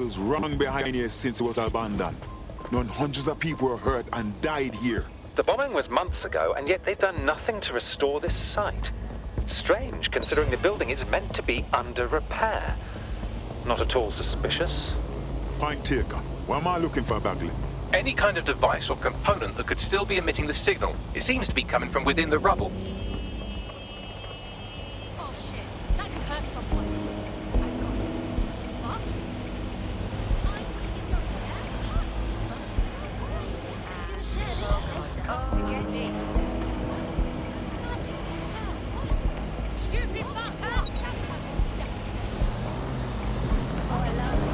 battles run behind here since it was abandoned. Known hundreds of people were hurt and died here. The bombing was months ago, and yet they've done nothing to restore this site. Strange, considering the building is meant to be under repair. Not at all suspicious. Point taker. What am I looking for, Bagley? Any kind of device or component that could still be emitting the signal. It seems to be coming from within the rubble. Oh shit, that could hurt someone. What? Stupid fucker! Oh, I love it.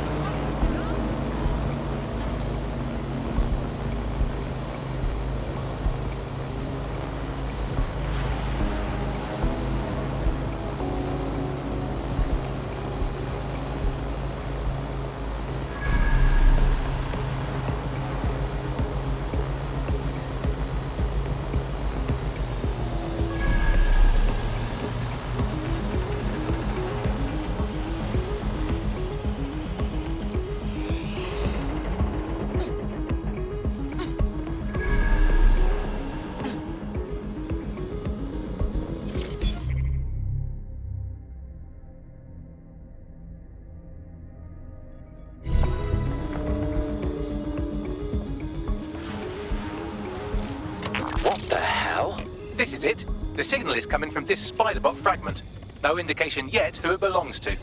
What the hell? This is it. The signal is coming from this spiderbot fragment. No indication yet who it belongs to.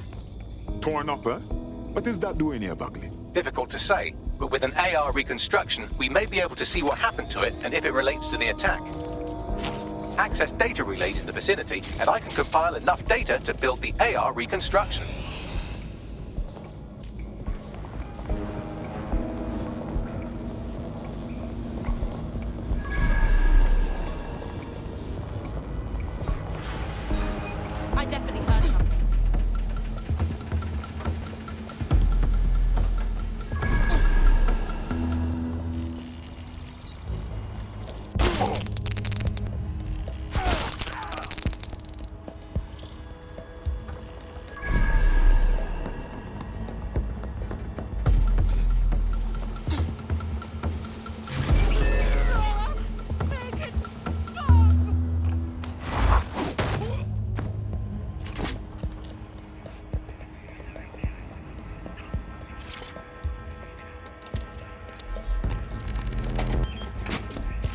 Torn up, huh? What is that doing here, Bagley? Difficult to say, but with an AR reconstruction, we may be able to see what happened to it and if it relates to the attack. Access data relays in the vicinity, and I can compile enough data to build the AR reconstruction. I definitely heard something.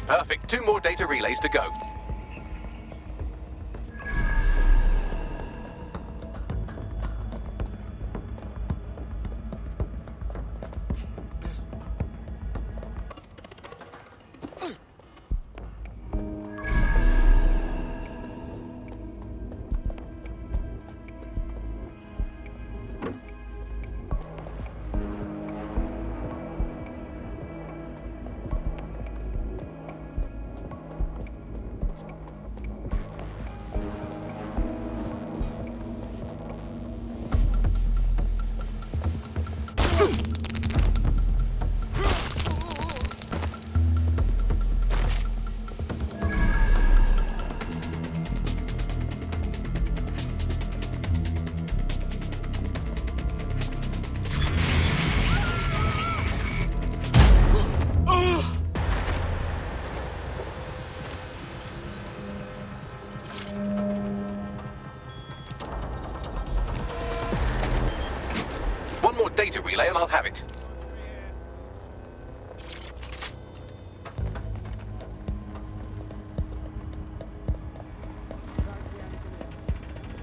Perfect. 2 more data relays to go. One more data relay and I'll have it.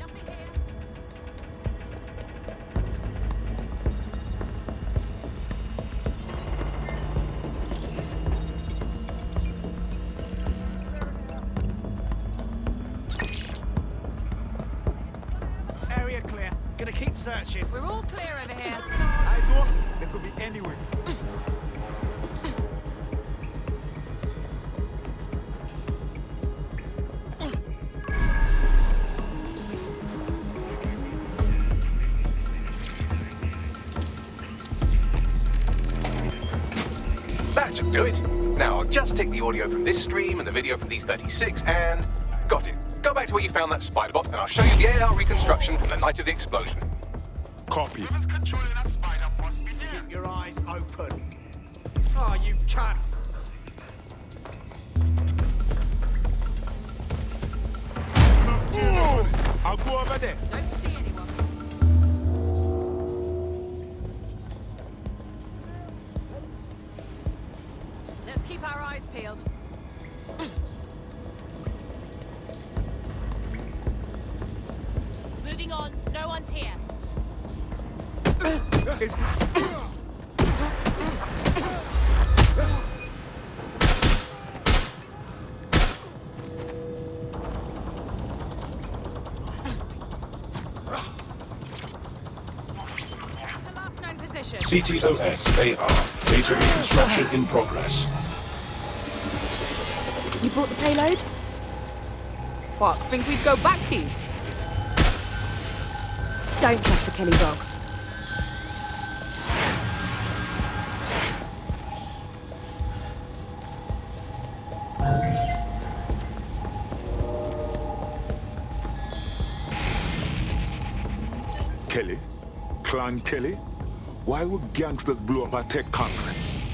Nothing here. Area clear. Gonna keep searching. We're all clear over here. I go. They could be anywhere. That should do it. Now, I'll just take the audio from this stream and the video from these 36 and... got it. Go back to where you found that spiderbot and I'll show you the AR reconstruction from the night of the explosion. Copy. Whoever's controlling that spider must be dead. your eyes open. Oh, you cunt! I'll go over there. Don't see anyone. Let's keep our eyes peeled. Moving on. No one's here. It's... The last known position. CTOS AR. Data reconstruction in progress. You brought the payload? What, think we'd go back to you? Don't trust the Kelly dog. Kelly? Clan Kelly? Why would gangsters blow up a tech conference?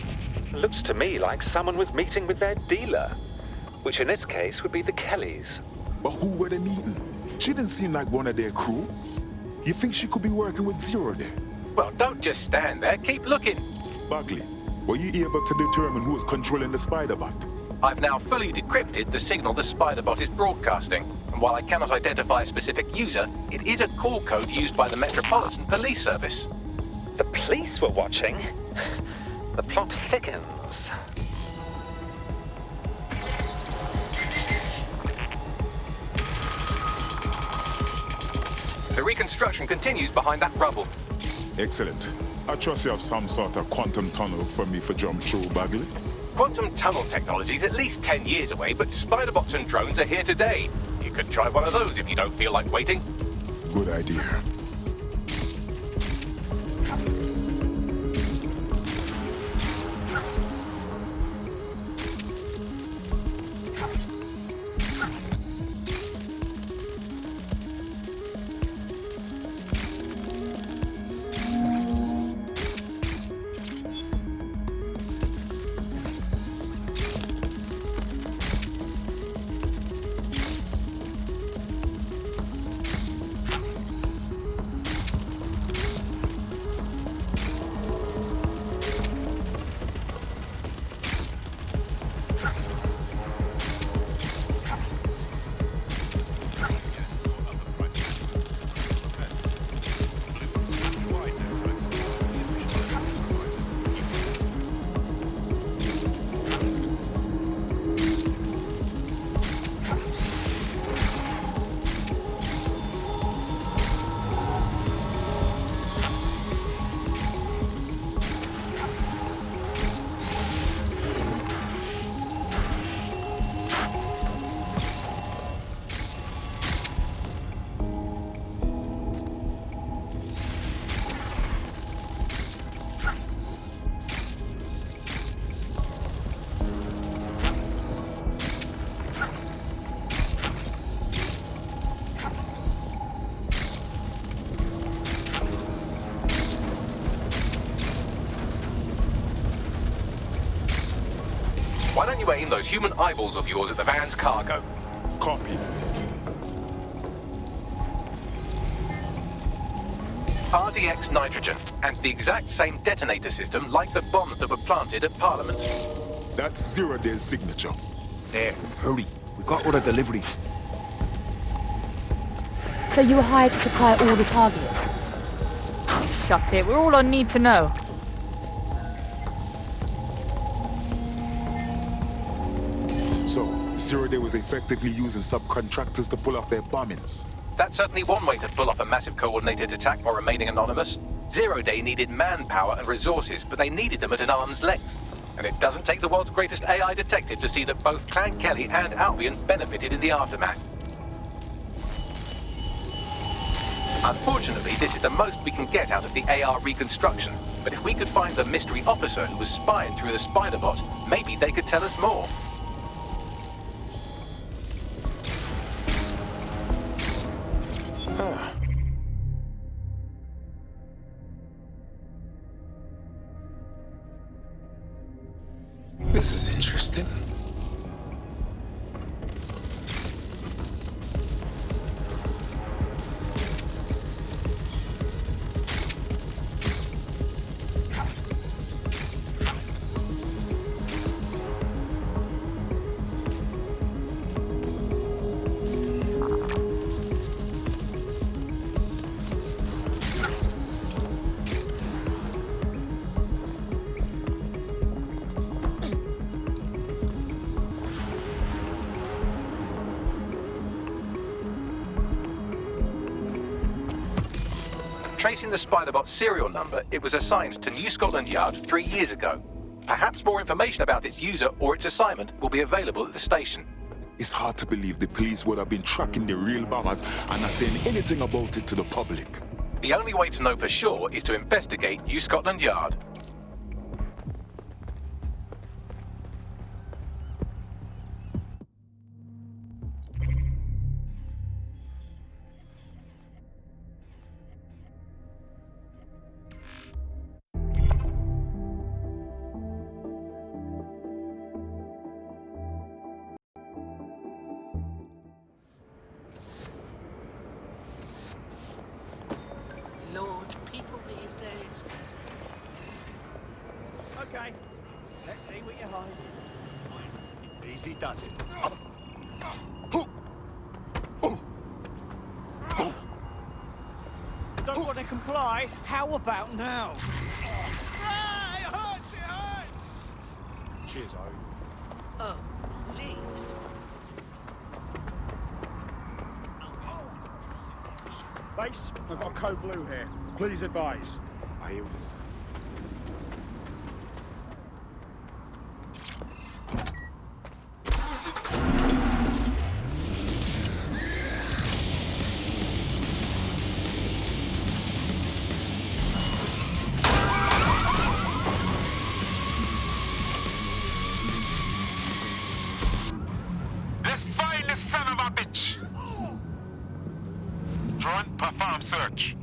Looks to me like someone was meeting with their dealer, which in this case would be the Kellys. But who were they meeting? She didn't seem like one of their crew. You think she could be working with Zero there? Well, don't just stand there. Keep looking. Bagley, were you able to determine who was controlling the spiderbot? I've now fully decrypted the signal the spiderbot is broadcasting. And while I cannot identify a specific user, it is a call code used by the Metropolitan Police Service. The police were watching. The plot thickens. The reconstruction continues behind that rubble. Excellent. I trust you have some sort of quantum tunnel for me for jump through, Bagley. Quantum tunnel technology is at least 10 years away, but spiderbots and drones are here today. You could try one of those if you don't feel like waiting. Good idea. Why don't you aim those human eyeballs of yours at the van's cargo? Copy. RDX nitrogen, and the exact same detonator system like the bombs that were planted at Parliament. That's 0 Day's signature. There, hurry. We got all the deliveries. So you were hired to supply all the targets? Shut it, we're all on need to know. So, 0 Day was effectively using subcontractors to pull off their bombings. That's certainly one way to pull off a massive coordinated attack while remaining anonymous. 0 Day needed manpower and resources, but they needed them at an arm's length. And it doesn't take the world's greatest AI detective to see that both Clan Kelly and Albion benefited in the aftermath. Unfortunately, this is the most we can get out of the AR reconstruction. But if we could find the mystery officer who was spying through the spiderbot, maybe they could tell us more. This is interesting. Tracing the spiderbot's serial number, it was assigned to New Scotland Yard 3 years ago. Perhaps more information about its user or its assignment will be available at the station. It's hard to believe the police would have been tracking the real bombers and not saying anything about it to the public. The only way to know for sure is to investigate New Scotland Yard. Lord, people these days. Okay. Let's see what you're hiding. Easy does it. Don't want to comply? How about now? Ah, it hurts, it hurts! Cheers, Owen. Oh, please. Base, I've got code blue here. Please advise. I hear Let's find this son of a bitch! Drone, perform search.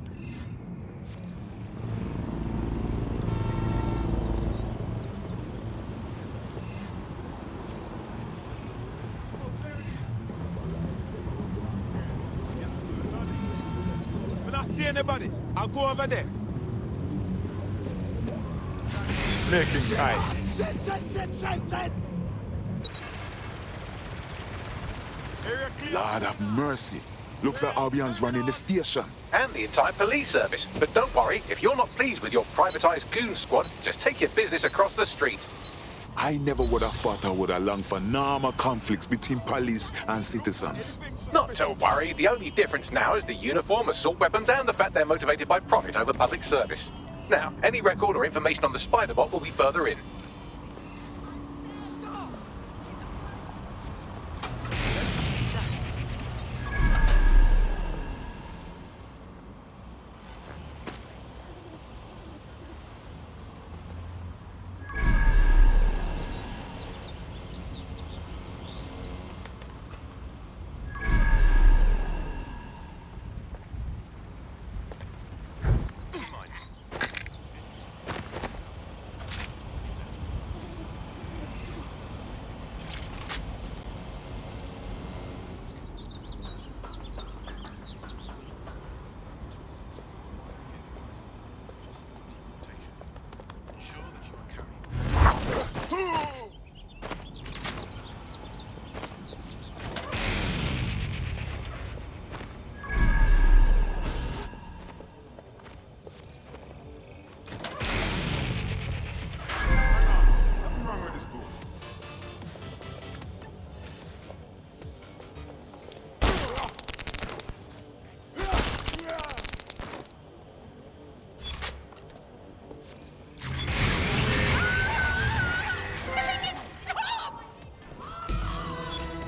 When I see anybody, I'll go over there. Making eye. Shit! Area clear. Lord have mercy. Looks like Albion's running the station. And the entire police service. But don't worry, if you're not pleased with your privatized goon squad, just take your business across the street. I never would have thought I would have longed for normal conflicts between police and citizens. Not to worry, the only difference now is the uniform, assault weapons, and the fact they're motivated by profit over public service. Now, any record or information on the spiderbot will be further in.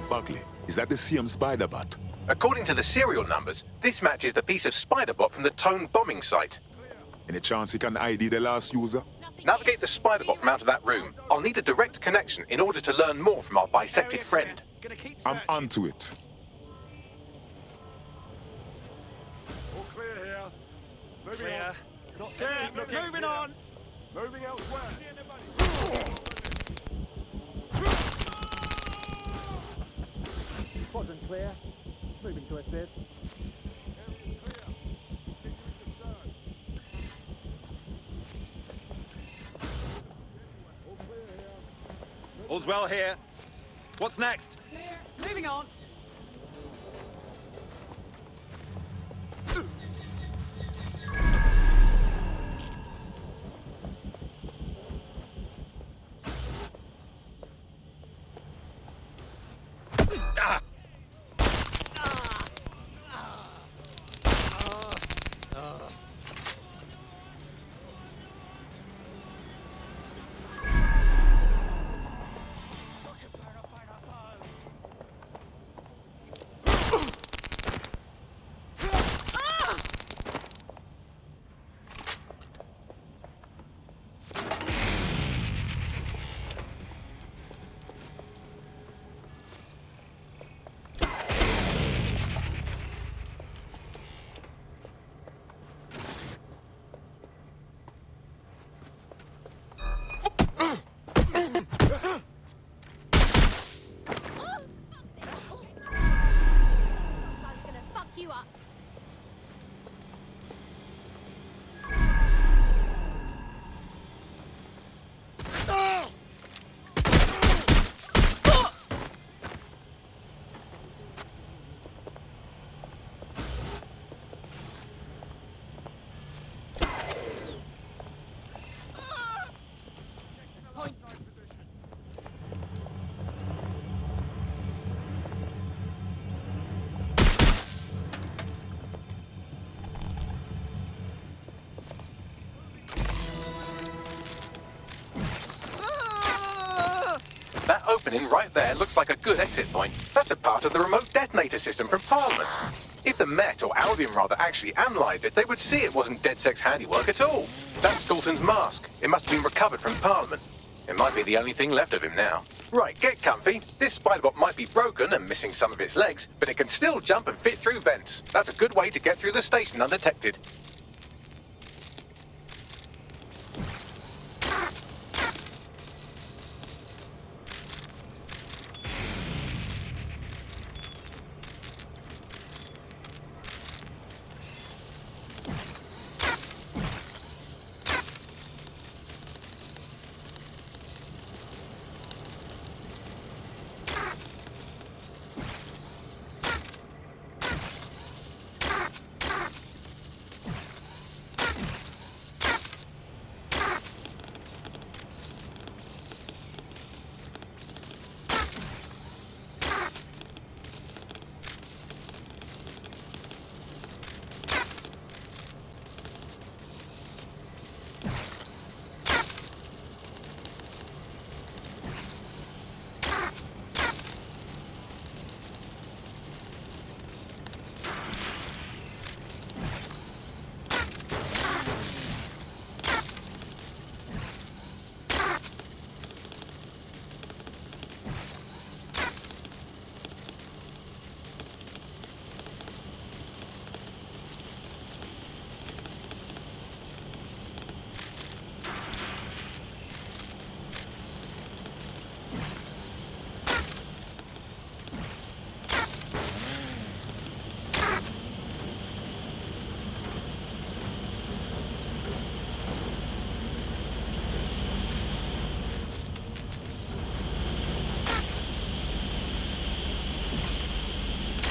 Buckley, is that the same spiderbot? According to the serial numbers, this matches the piece of spiderbot from the TOAN bombing site. Any chance you can ID the last user? Navigate the spiderbot from out of that room. I'll need a direct connection in order to learn more from our bisected friend. Gonna keep I'm searching. onto it. All clear here. Moving Clear. on. Not moving on. Moving elsewhere. clear. Moving to assist. All's well here. What's next? Moving on. That opening right there looks like a good exit point. That's a part of the remote detonator system from Parliament. If the Met, or Albion rather, actually analysed it, they would see it wasn't DedSec's handiwork at all. That's Dalton's mask. It must have been recovered from Parliament. It might be the only thing left of him now. Right, get comfy. This spiderbot might be broken and missing some of its legs, but it can still jump and fit through vents. That's a good way to get through the station undetected.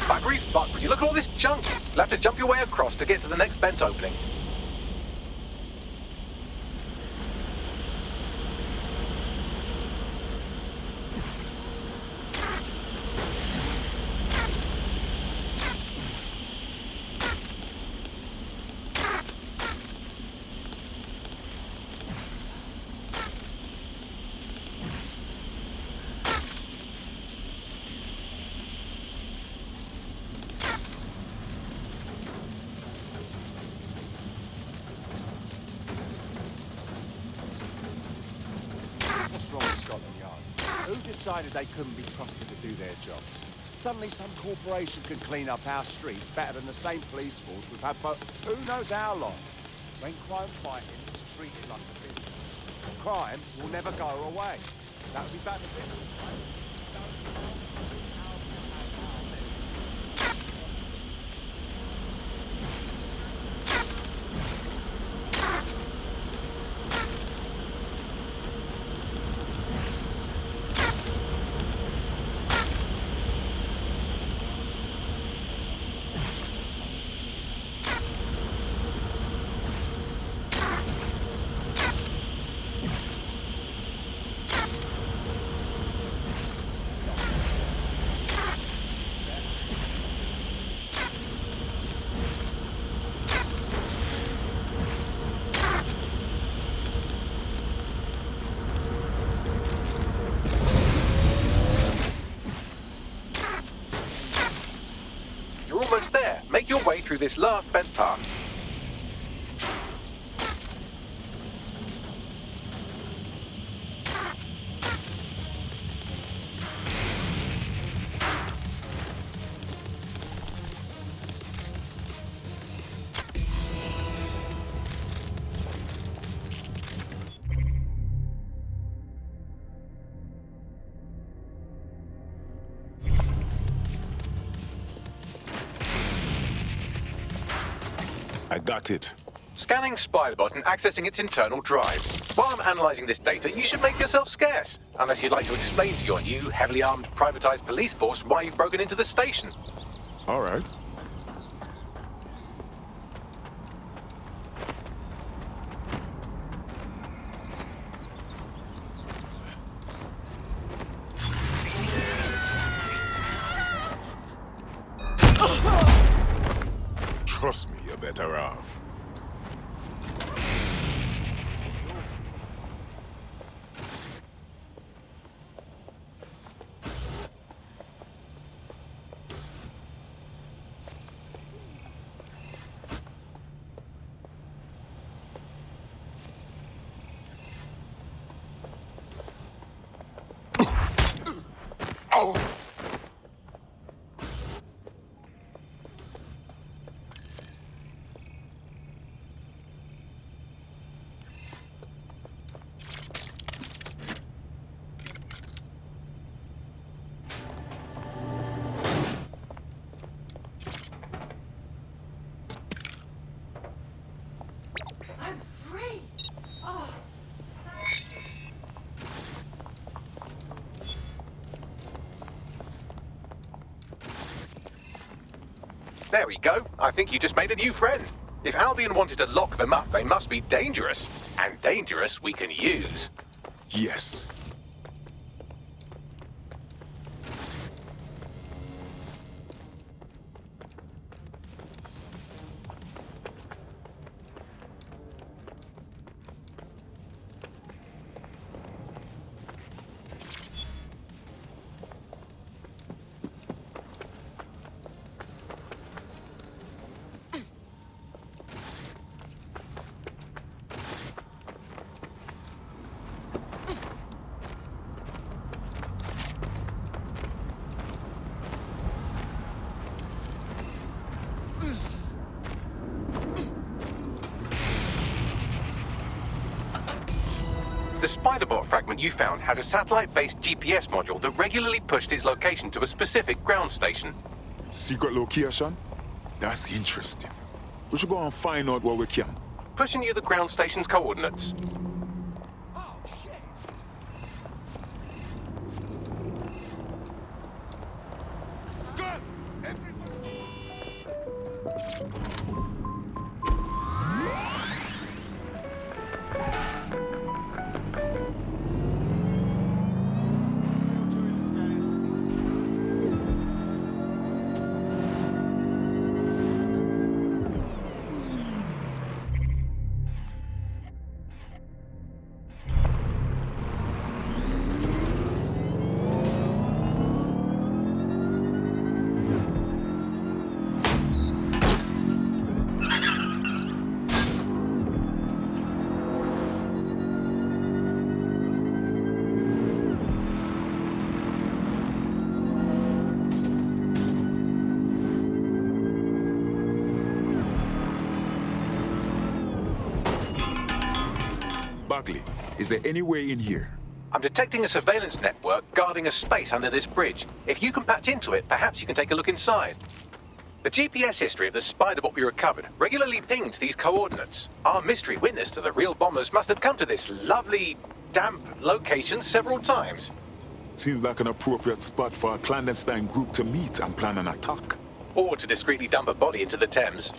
Buggery fuck, would you look at all this junk? You'll have to jump your way across to get to the next vent opening. Who decided they couldn't be trusted to do their jobs? Suddenly some corporation can clean up our streets better than the same police force we've had for who knows how long. When crime fighting is treated like a business, crime will never go away. That would be bad for business, right? through this last bent path. I got it. Scanning spiderbot and accessing its internal drives. While I'm analysing this data, you should make yourself scarce. Unless you'd like to explain to your new, heavily armed, privatised police force why you've broken into the station. All right. Trust me, you're better off. I'm free! Oh. There we go. I think you just made a new friend. If Albion wanted to lock them up, they must be dangerous. And dangerous we can use. Yes. The spiderbot fragment you found has a satellite-based GPS module that regularly pushed its location to a specific ground station. Secret location? That's interesting. We should go and find out what we can. Pushing you the ground station's coordinates. Bagley, is there any way in here? I'm detecting a surveillance network guarding a space under this bridge. If you can patch into it, perhaps you can take a look inside. The GPS history of the spiderbot we recovered regularly pinged these coordinates. Our mystery witness to the real bombers must have come to this lovely, damp location several times. Seems like an appropriate spot for a clandestine group to meet and plan an attack. Or to discreetly dump a body into the Thames.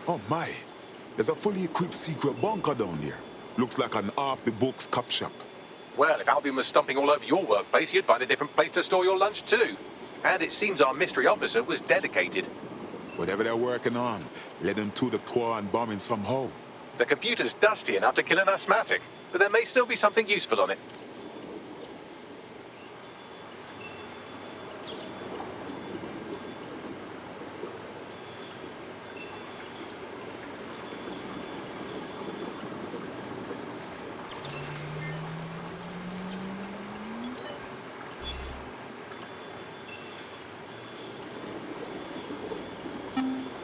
Oh my, there's a fully equipped secret bunker down there. Looks like an off-the-books cop shop. Well, if Albion was stomping all over your workplace, you'd find a different place to store your lunch too. And it seems our mystery officer was dedicated. Whatever they're working on, let them to the TOAN bombing somehow. The computer's dusty enough to kill an asthmatic, but there may still be something useful on it.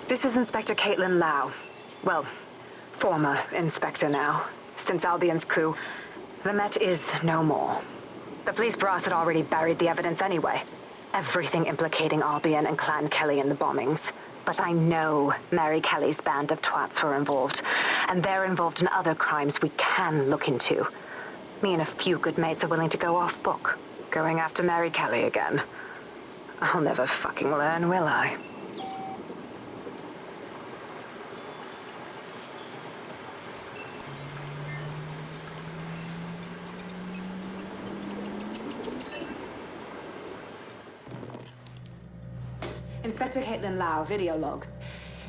This is Inspector Caitlin Lau. Well, former inspector now. Since Albion's coup, the Met is no more. The police brass had already buried the evidence anyway. Everything implicating Albion and Clan Kelly in the bombings. But I know Mary Kelly's band of twats were involved, and they're involved in other crimes we can look into. Me and a few good mates are willing to go off book, going after Mary Kelly again. I'll never fucking learn, will I? Inspector Caitlin Lau, video log.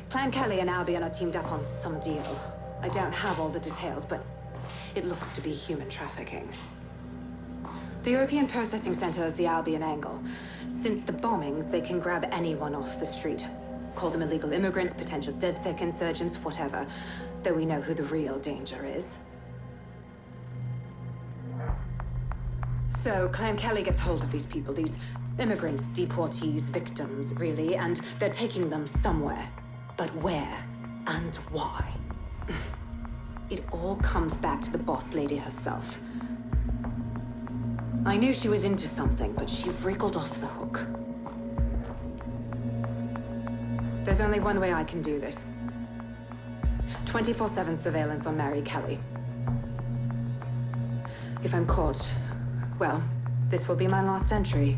Clan Kelly and Albion are teamed up on some deal. I don't have all the details, but it looks to be human trafficking. The European Processing Center is the Albion angle. Since the bombings, they can grab anyone off the street. Call them illegal immigrants, potential DedSec insurgents, whatever. Though we know who the real danger is. So, Clan Kelly gets hold of these people, these immigrants, deportees, victims, really, and they're taking them somewhere. But where and why? It all comes back to the boss lady herself. I knew she was into something, but she wriggled off the hook. There's only one way I can do this. 24/7 surveillance on Mary Kelly. If I'm caught, well, this will be my last entry.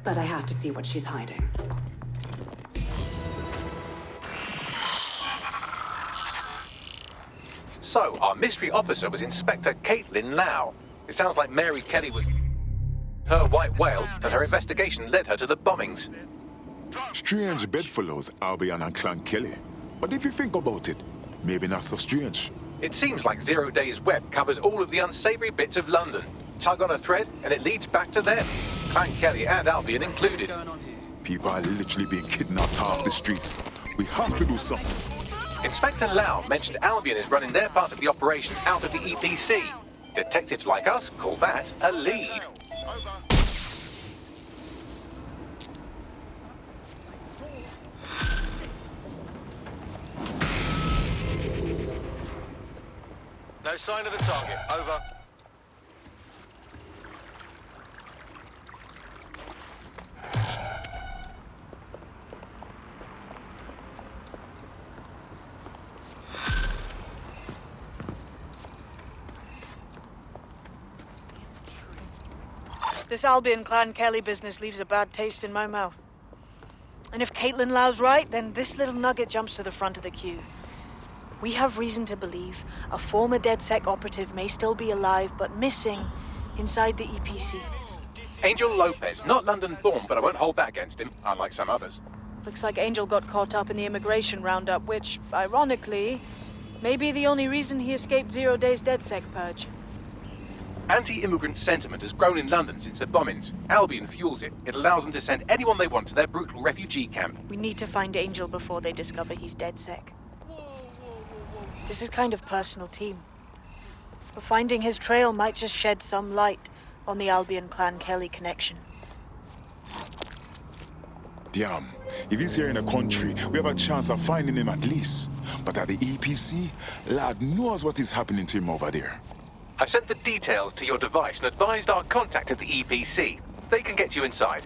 But I have to see what she's hiding. So, our mystery officer was Inspector Caitlin Lau. It sounds like Mary Kelly was her white whale, and her investigation led her to the bombings. Strange bedfellows, Albion and Clan Kelly. But if you think about it, maybe not so strange. It seems like Zero Days Web covers all of the unsavory bits of London. Tug on a thread, and it leads back to them. Clan Kelly and Albion included. People are literally being kidnapped off the streets. We have to do something. Inspector Lau mentioned Albion is running their part of the operation out of the EPC. Detectives like us call that a lead. No sign of the target. Over. This Albion Clan Kelly business leaves a bad taste in my mouth. And if Caitlin Lau's right, then this little nugget jumps to the front of the queue. We have reason to believe a former DedSec operative may still be alive, but missing inside the EPC. Angel Lopez, not London-born, but I won't hold that against him, unlike some others. Looks like Angel got caught up in the immigration roundup, which, ironically, may be the only reason he escaped 0 Days DedSec purge. Anti-immigrant sentiment has grown in London since the bombings. Albion fuels it. It allows them to send anyone they want to their brutal refugee camp. We need to find Angel before they discover he's DedSec. This is kind of personal team. But finding his trail might just shed some light on the Albion Clan Kelly connection. Damn, if he's here in the country, we have a chance of finding him at least. But at the EPC, lad knows what is happening to him over there. I've sent the details to your device and advised our contact at the EPC. They can get you inside.